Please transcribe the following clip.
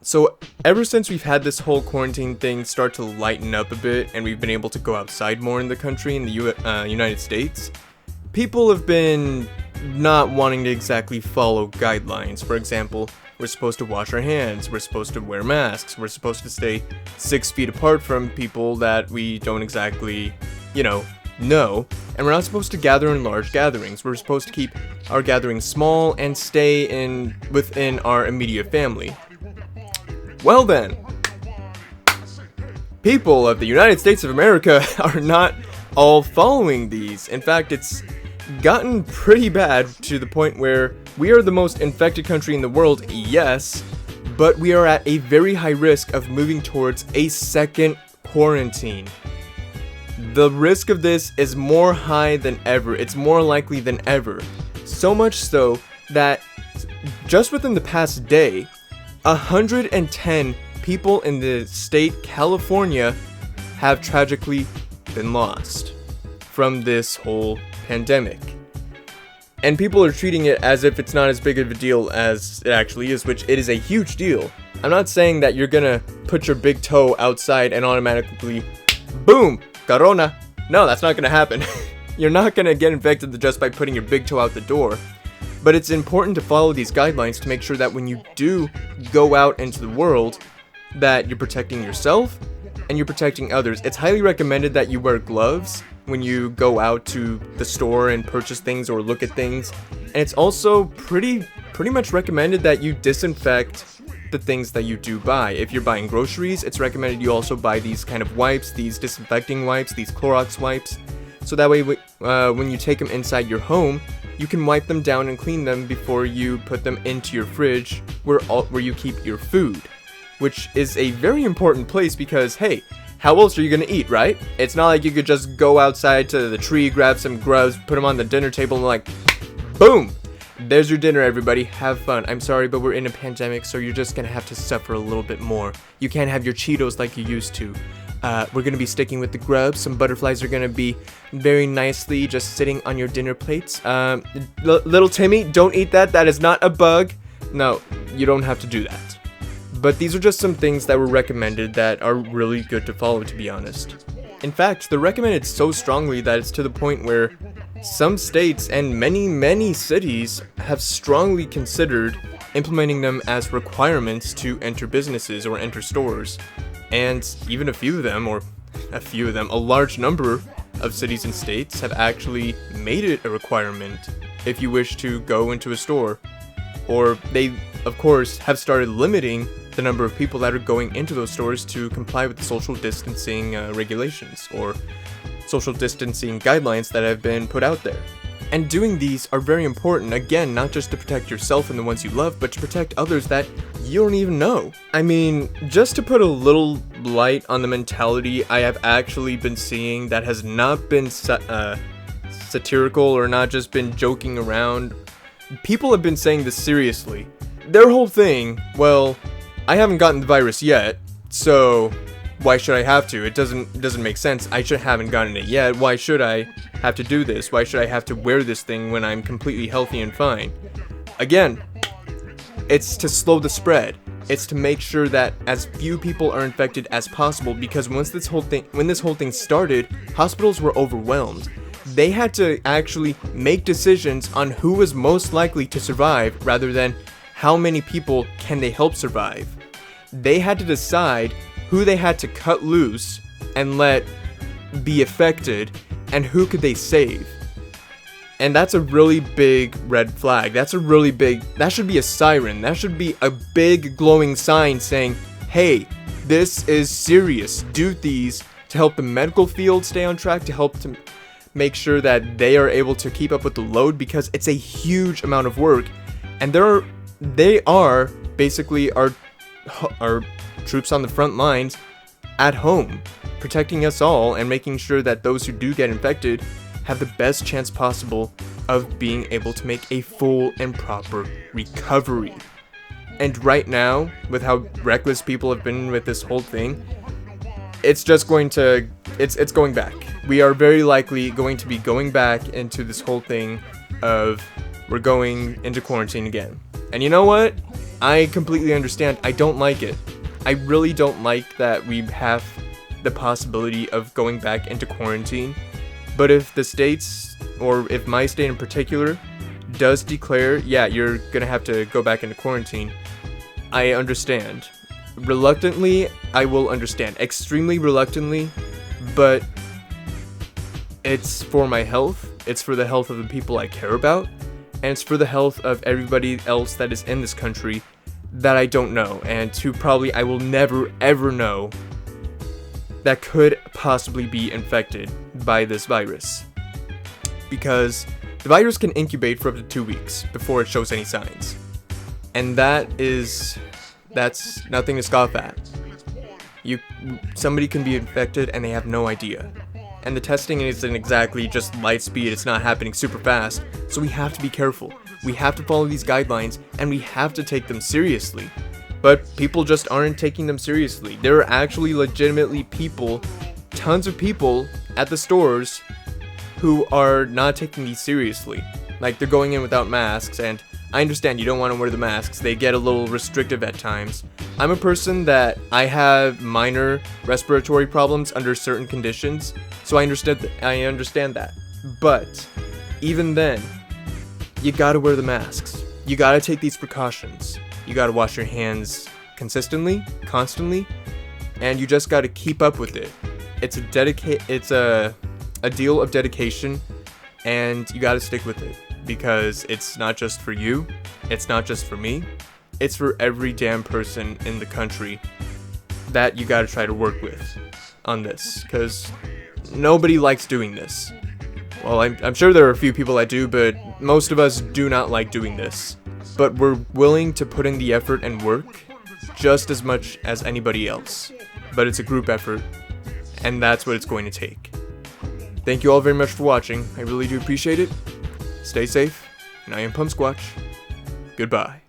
So ever since we've had this whole quarantine thing start to lighten up a bit and we've been able to go outside more in the country, in the United States, people have been not wanting to exactly follow guidelines. For example, we're supposed to wash our hands, we're supposed to wear masks, we're supposed to stay 6 feet apart from people that we don't exactly, know, and we're not supposed to gather in large gatherings. We're supposed to keep our gatherings small and stay within our immediate family. Well then, people of the United States of America are not all following these. In fact, it's gotten pretty bad to the point where we are the most infected country in the world, yes, but we are at a very high risk of moving towards a second quarantine. The risk of this is more high than ever. It's more likely than ever. So much so that just within the past day, 110 people in the state California have tragically been lost from this whole pandemic. And people are treating it as if it's not as big of a deal as it actually is, which it is a huge deal. I'm not saying that you're gonna put your big toe outside and automatically, boom, corona. No, that's not gonna happen. You're not gonna get infected just by putting your big toe out the door. But it's important to follow these guidelines to make sure that when you do go out into the world, that you're protecting yourself and you're protecting others. It's highly recommended that you wear gloves when you go out to the store and purchase things or look at things. And it's also pretty much recommended that you disinfect the things that you do buy. If you're buying groceries, it's recommended you also buy these kind of wipes, these disinfecting wipes, these Clorox wipes. So that way, when you take them inside your home, you can wipe them down and clean them before you put them into your fridge where you keep your food, which is a very important place because, hey, how else are you gonna eat, right? It's not like you could just go outside to the tree, grab some grubs, put them on the dinner table, and like, boom! There's your dinner, everybody. Have fun. I'm sorry, but we're in a pandemic, so you're just gonna have to suffer a little bit more. You can't have your Cheetos like you used to. We're gonna be sticking with the grubs. Some butterflies are gonna be very nicely just sitting on your dinner plates. Little Timmy, don't eat that. That is not a bug. No, you don't have to do that. But these are just some things that were recommended that are really good to follow, to be honest. In fact, they're recommended so strongly that it's to the point where some states and many cities have strongly considered implementing them as requirements to enter businesses or enter stores. And even a large number of cities and states have actually made it a requirement if you wish to go into a store. Or they, of course, have started limiting the number of people that are going into those stores to comply with the social distancing regulations or social distancing guidelines that have been put out there. And doing these are very important, again, not just to protect yourself and the ones you love, but to protect others that you don't even know. I mean, just to put a little light on the mentality I have actually been seeing that has not been satirical or not just been joking around. People have been saying this seriously. Their whole thing, well, I haven't gotten the virus yet, so why should I have to? It doesn't make sense. I haven't gotten it yet. Why should I have to do this? Why should I have to wear this thing when I'm completely healthy and fine? Again, it's to slow the spread. It's to make sure that as few people are infected as possible, because when this whole thing started, hospitals were overwhelmed. They had to actually make decisions on who was most likely to survive rather than how many people can they help survive. They had to decide who they had to cut loose and let be affected and who could they save. And that's a really big red flag. That should be a siren. That should be a big glowing sign saying, hey, this is serious. Do these to help the medical field stay on track, to help to make sure that they are able to keep up with the load, because it's a huge amount of work. And they are basically our troops on the front lines at home, protecting us all and making sure that those who do get infected have the best chance possible of being able to make a full and proper recovery. And right now, with how reckless people have been with this whole thing, it's going back. We are very likely going to be going back into this whole thing of we're going into quarantine again. And you know what? I completely understand. I don't like it. I really don't like that we have the possibility of going back into quarantine. But if the states, or if my state in particular, does declare, yeah, you're gonna have to go back into quarantine, I understand. Reluctantly, I will understand. Extremely reluctantly, but it's for my health, it's for the health of the people I care about, and it's for the health of everybody else that is in this country that I don't know, and who probably I will never ever know that could possibly be infected by this virus. Because the virus can incubate for up to 2 weeks before it shows any signs. And that's nothing to scoff at. Somebody can be infected and they have no idea. And the testing isn't exactly just light speed, it's not happening super fast, so we have to be careful. We have to follow these guidelines, and we have to take them seriously. But people just aren't taking them seriously. There are actually legitimately people, tons of people at the stores who are not taking these seriously. Like, they're going in without masks, and I understand you don't want to wear the masks. They get a little restrictive at times. I'm a person that I have minor respiratory problems under certain conditions, so I understand that. But even then, you gotta wear the masks. You gotta take these precautions. You gotta wash your hands consistently, constantly, and you just gotta keep up with it. It's a deal of dedication, and you gotta stick with it, because it's not just for you, it's not just for me, it's for every damn person in the country that you gotta try to work with on this, because nobody likes doing this. Well, I'm sure there are a few people that do, but most of us do not like doing this. But we're willing to put in the effort and work just as much as anybody else. But it's a group effort, and that's what it's going to take. Thank you all very much for watching. I really do appreciate it. Stay safe, and I am Pumpsquatch. Goodbye.